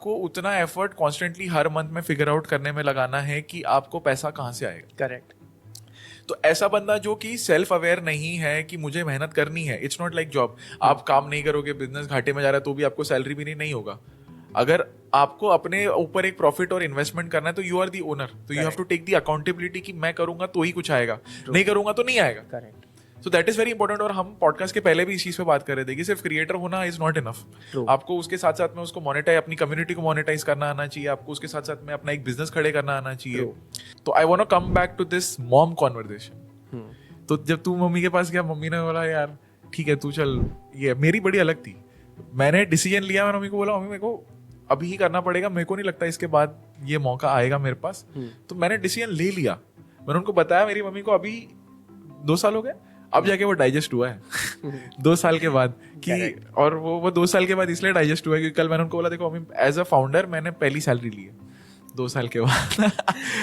आपको उतना effort constantly हर month में फिगर आउट करने में लगाना है कि आपको पैसा कहाँ से आएगा। करेक्ट। तो ऐसा बंदा जो कि सेल्फ अवेयर नहीं है कि मुझे मेहनत करनी है, इट्स नॉट लाइक जॉब, आप काम नहीं करोगे, बिजनेस घाटे में जा रहा है तो भी आपको सैलरी भी नहीं होगा। अगर आपको अपने ऊपर एक प्रॉफिट और इन्वेस्टमेंट करना है तो you are the owner, so you have to take the accountability कि मैं करूंगा तो ही कुछ आएगा, नहीं करूंगा तो नहीं आएगा। Correct. So that is very important. और हम पॉडकास्ट के पहले भी इस चीज पे बात कर रहे थे कि सिर्फ क्रिएटर होना इज नॉट इनफ। आपको उसके साथ साथ में उसको मोनेटाइज, अपनी कम्युनिटी को मोनेटाइज करना आना चाहिए, आपको उसके साथ साथ में अपना एक बिजनेस खड़े करना आना चाहिए। तो I want to come back to this mom conversation. तो जब तू मम्मी के पास गया, मम्मी ने बोला यार ठीक है तू चल, ये मेरी बड़ी अलग थी। मैंने डिसीजन लिया, मैंने मम्मी को बोला मम्मी मेरे को अभी ही करना पड़ेगा, मेरे को नहीं लगता इसके बाद ये मौका आएगा मेरे पास। तो मैंने डिसीजन ले लिया। मैंने उनको बताया, मेरी मम्मी को अभी 2 साल हो गए, अब जाके वो डाइजेस्ट हुआ है 2 साल के बाद कि, और वो 2 साल के बाद इसलिए डाइजेस्ट हुआ है क्योंकि कल मैंने उनको बोला देखो मम्मी एज अ फाउंडर मैंने पहली सैलरी ली है 2 साल के बाद।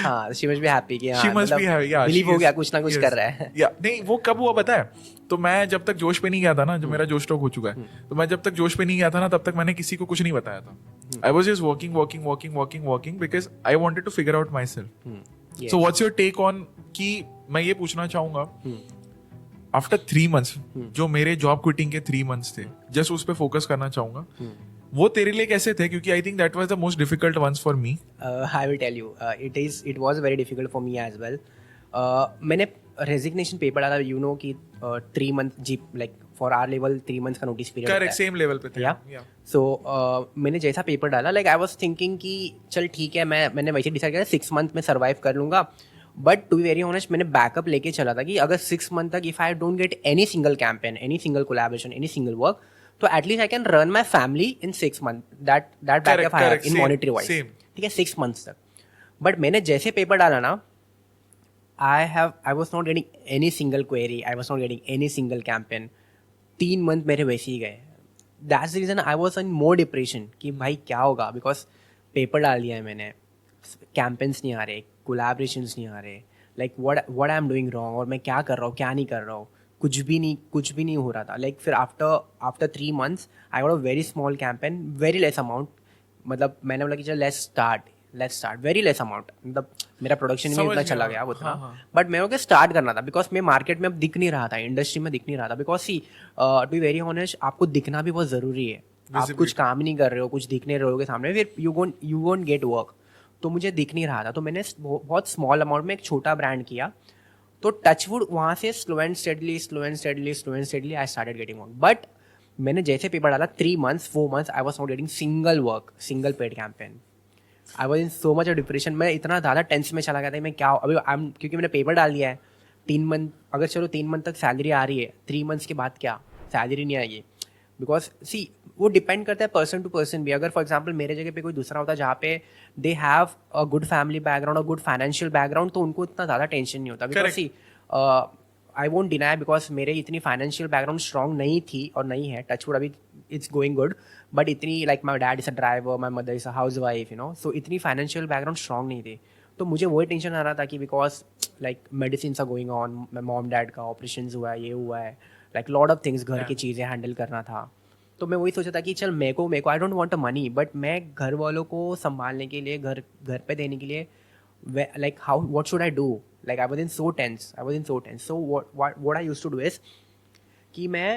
हाँ, she must be happy कि हाँ, She must be happy, yeah, believe she हो गया is- कुछ ना कुछ yes. कर रहा है। या नहीं, वो कब हुआ पता है? तो मैं जब तक जोश पे नहीं गया था ना, जो मेरा जोश स्ट्रोक हो चुका है, तो मैं जब तक जोश पे नहीं गया था ना तब तक मैंने किसी को कुछ नहीं बताया था। I was just working because I wanted to figure out myself. So what's your take on, कि मैं ये पूछना चाहूंगा आफ्टर 3 months, जो मेरे जॉब क्विटिंग के 3 months थे, जस्ट उस पर फोकस करना चाहूंगा, वो तेरे लिए कैसे थे? क्योंकि I think that was the most difficult ones for me. I will tell you, it was very difficult for me as well. मैंने रेजिग्नेशन पेपर डाला, यू नो कि 3 month जी, like for our level 3 months का notice period. Correct, same level पे थे। या सो मैंने जैसा पेपर डाला, लाइक आई वाज थिंकिंग कि चल ठीक है, मैंने वैसे डिसाइड किया 6 month में सर्वाइव कर लूंगा। But to be very honest, मैंने बैकअप लेके चला था कि अगर 6 month तक if I don't get any single campaign, any single collaboration, any single work, तो at least I can run my family in 6 months। That backup I have in monetary wise, ठीक है, 6 months तक। बट मैंने जैसे paper डाला ना, I was not getting any single query, I was not getting any single campaign। 3 month मेरे वैसे ही गए। That's the reason I was in more depression कि भाई क्या होगा, बिकॉज पेपर डाल दिया है मैंने, कैंपेन्स नहीं आ रहे, कोलैबोरेशंस नहीं आ रहे, like what I am doing wrong, और मैं क्या कर रहा हूँ क्या नहीं कर रहा हूँ, कुछ भी नहीं हो रहा था। लाइक फिर after 3 months I got a very small campaign, very less amount. मतलब मैंने बोला कि चल let's start very less amount, मतलब मेरा प्रोडक्शन भी इतना चला गया उतना। बट मेरे को स्टार्ट करना था बिकॉज मैं मार्केट में अब दिख नहीं रहा था, इंडस्ट्री में दिख नहीं रहा था। Because see to be very honest, आपको दिखना भी बहुत ज़रूरी है। आप कुछ काम ही नहीं कर रहे हो, कुछ दिख नहीं रहे हो के सामने, फिर यू वोंट गेट वर्क। तो मुझे दिख नहीं रहा था, तो मैंने बहुत स्मॉल अमाउंट में एक छोटा ब्रांड किया। तो टचवुड वहाँ से slow and steadily I started getting work. But मैंने जैसे पेपर डाला 3 months 4 months I was not getting single work, single paid campaign. I was in so much of depression. मैं इतना ज़्यादा टेंस में चला गया था, मैं क्या अभी क्योंकि मैंने पेपर डाल दिया है 3 month, अगर चलो 3 month तक सैलरी आ रही है, 3 months के बाद क्या सैलरी नहीं आएगी। बिकॉज सी वो डिपेंड करता है पर्सन टू पर्सन भी। अगर फॉर एग्जाम्पल मेरे जगह पे कोई दूसरा होता जहाँ पे they have a good family background और गुड फाइनेंशियल बैकग्राउंड, तो उनको इतना ज़्यादा टेंशन नहीं होता। Because see I won't deny, because मेरे इतनी फाइनेंशियल बैकग्राउंड स्ट्रॉन्ग नहीं थी और नहीं है, टचवुड अभी इट्स गोइंग गुड, बट इतनी like my dad is a driver, my mother is a housewife, you know, so इतनी फाइनेंशियल बैकग्राउंड स्ट्रॉन्ग नहीं थी। तो मुझे वही टेंशन आ रहा था कि because like medicine are going on, mom dad का ऑपरेशन हुआ है, ये हुआ है, लाइक लॉट ऑफ थिंग्स, घर की चीज़ें हैंडल करना था। तो मैं वही सोचा था कि चल मेरे को आई don't want a money, but मैं घर वालों को संभालने के लिए, घर पे देने के लिए, like how what should I do, like I was in so tense so what I used to do is कि मैं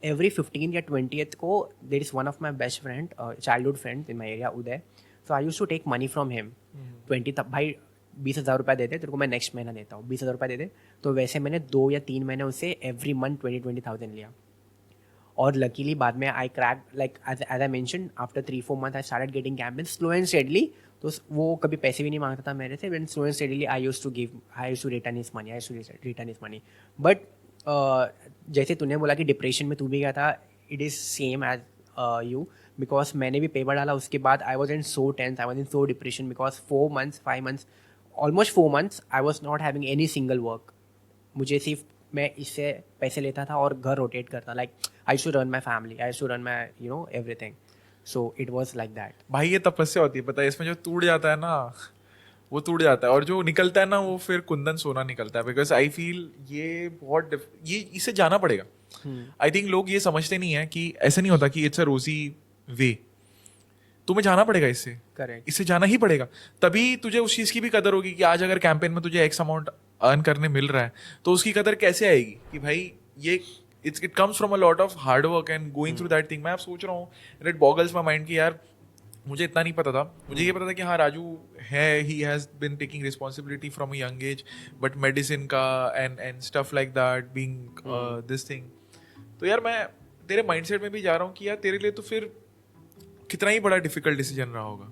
एवरी 15 या 20th को there is one of my best friend, childhood friend in my area, Uday. So I used to take money from him 20 तक, भाई 20,000 रुपये दे दे तेरे को, मैं नेक्स्ट महीना देता हूँ, 20,000 रुपये दे दे। तो वैसे मैंने 2 या 3 महीने उससे एवरी मंथ 20,000 लिया। और लकीली बाद में I crack, like as I mention, after 3-4 months I started getting campaign slow and steadily. तो वो कभी पैसे भी नहीं मांगता था मेरे से, when slow and steadily I used to return his money. But जैसे तूने बोला कि डिप्रेशन में तू भी गया था, it is same as you, because मैंने भी पेपर डाला, उसके बाद I was in so tense, I was in so depression, because 4 months 5 months almost 4 months I was not having any single work. मुझे सिर्फ मैं इससे पैसे लेता था और घर रोटेट करता, like I should run my family, I should run my you know everything. So it was like that. भाई ये तपस्या होती है, पता है, इसमें जो टूट जाता है ना वो टूट जाता है, और जो निकलता है ना वो फिर कुंदन सोना निकलता है। बिकॉज आई फील ये बहुत ये इसे जाना पड़ेगा। आई थिंक लोग ये समझते नहीं है कि ऐसा नहीं होता कि इट्स अ रोजी वे। तुम्हें जाना पड़ेगा इससे, करेक्ट। इससे जाना ही पड़ेगा, तभी तुझे उस चीज़ की भी कदर होगी कि आज अगर कैंपेन में तुझे एक्स अमाउंट अर्न करने मिल रहा है तो उसकी कदर कैसे आएगी कि भाई ये it comes from a lot of hard work and going through that thing. मैं अब सोच रहा हूँ इट बॉगल्स माई माइंड कि यार मुझे इतना नहीं पता था, मुझे ये पता था कि हाँ राजू है, he has been taking responsibility from a young age, but medicine का and stuff like that being this thing. तो यार मैं तेरे माइंडसेट में भी जा रहा हूँ कि यार तेरे लिए तो फिर कितना ही बड़ा डिफिकल्ट डिसीजन रहा होगा।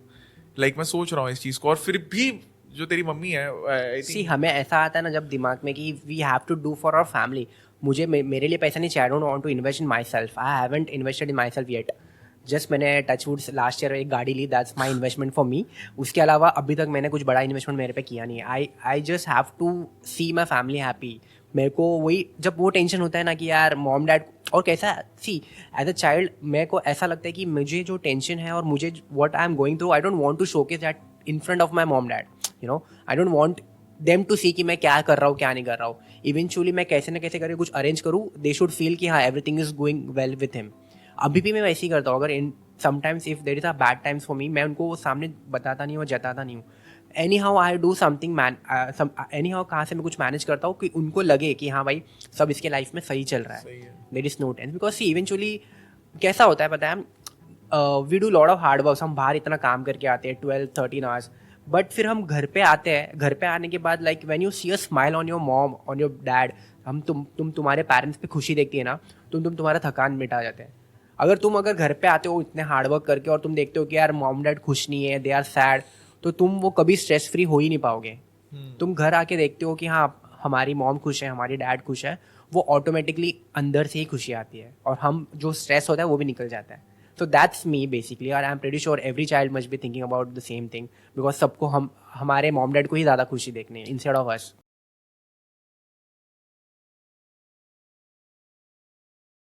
लाइक मैं सोच रहा हूँ इस चीज़ को, और फिर भी जो तेरी मम्मी है आई सी थिंक हमें ऐसा आता है ना जब दिमाग में कि we have to do for our family. मुझे मेरे लिए पैसा नहीं चाहिए, I don't want to invest in myself, I haven't invested in myself yet. Just मैंने टचवुड लास्ट ईयर एक गाड़ी ली, that's my investment for me. उसके अलावा अभी तक मैंने कुछ बड़ा इन्वेस्टमेंट मेरे पे किया नहीं है। I just have to see my family happy. मेरे को वही जब वो टेंशन होता है ना कि यार मॉम डैड, और कैसा सी एज अ चाइल्ड मेरे को ऐसा लगता है कि मुझे जो टेंशन है और मुझे what I am going through, I don't want to showcase that in front of my mom dad, you know. I don't want them to see कि मैं क्या कर रहा हूँ क्या नहीं कर रहा हूँ। इवेंचुअली मैं कैसे ना कैसे करके कुछ अरेंज करूँ, दे शुड फील कि हाँ everything is going well with him. अभी भी मैं वैसे ही करता हूँ। अगर इन sometimes if there is a bad times for me, मैं उनको वो सामने बताता नहीं हूँ, जताता नहीं हूँ। Any how I do something any how कहाँ से मैं कुछ मैनेज करता हूँ कि उनको लगे कि हाँ भाई सब इसके लाइफ में सही चल रहा है, there is no tense. Because see eventually कैसा होता है पता है, we do lot of hard work, हम बाहर इतना काम करके आते हैं 12-13 आवर्स, बट फिर हम घर पे आते हैं, घर पे आने के बाद like when you see a smile on your mom on your dad, हम तुम्हारे पेरेंट्स पे खुशी देखती है ना, तुम्हारा थकान मिटा जाते हैं। अगर घर पे आते हो इतने हार्ड वर्क करके और तुम देखते हो कि यार मॉम डैड खुश नहीं है, दे आर सैड, तो तुम वो कभी स्ट्रेस फ्री हो ही नहीं पाओगे। तुम घर आके देखते हो कि हाँ हमारी मॉम खुश है, हमारी डैड खुश है, वो ऑटोमेटिकली अंदर से ही खुशी आती है और हम जो स्ट्रेस होता है वो भी निकल जाता है। So that's me basically, और I am pretty sure every child must be thinking about the same thing, because सबको हमारे मॉम डैड को ही ज़्यादा खुशी देखनी है इंस्टेड ऑफ अस।